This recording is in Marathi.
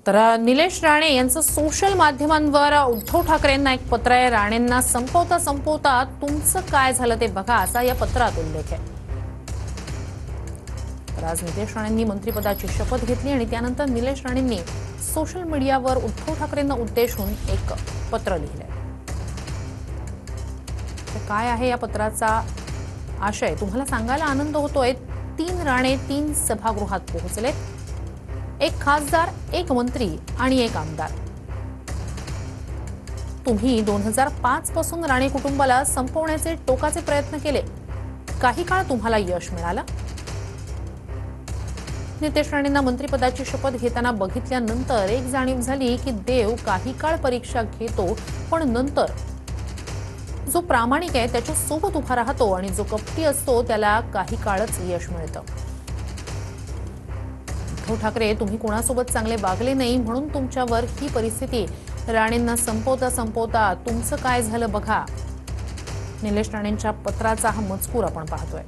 तर निलेश राणे यांचं सोशल माध्यमांवर उद्धव ठाकरेंना एक पत्र आहे। राणेंना संपवता संपवता तुमचं काय झालं ते बघा, असा या पत्रात उल्लेख आहे। तर आज निलेश राणेंनी मंत्रिपदाची शपथ घेतली आणि त्यानंतर निलेश राणेंनी सोशल मीडियावर उद्धव ठाकरेंना उद्देशून एक पत्र लिहिलंय। तर काय आहे या पत्राचा आशय तुम्हाला सांगायला आनंद होतोय। 3 राणे 3 सभागृहात पोहोचले, एक खासदार, एक मंत्री आणि एक आमदार। तुम्ही 2005 पासून राणे कुटुंबाला संपवण्याचे टोकाचे प्रयत्न केले, काही काळ तुम्हाला यश मिळालं। निलेश राणेंना मंत्रिपदाची शपथ घेताना बघितल्यानंतर एक जाणीव झाली की देव काही काळ परीक्षा घेतो, पण नंतर जो प्रामाणिक आहे त्याच्या सोबत उभा राहतो आणि जो कपटी असतो त्याला काही काळच यश मिळतं। उद्धव ठाकरे, तुम्ही कोणासोबत चांगले वागले नाही म्हणून तुमच्यावर ही परिस्थिती। राणेंना संपवता संपवता तुमचं काय झालं बघा। निलेश राणेंच्या पत्राचा हा मजकूर आपण पाहतोय।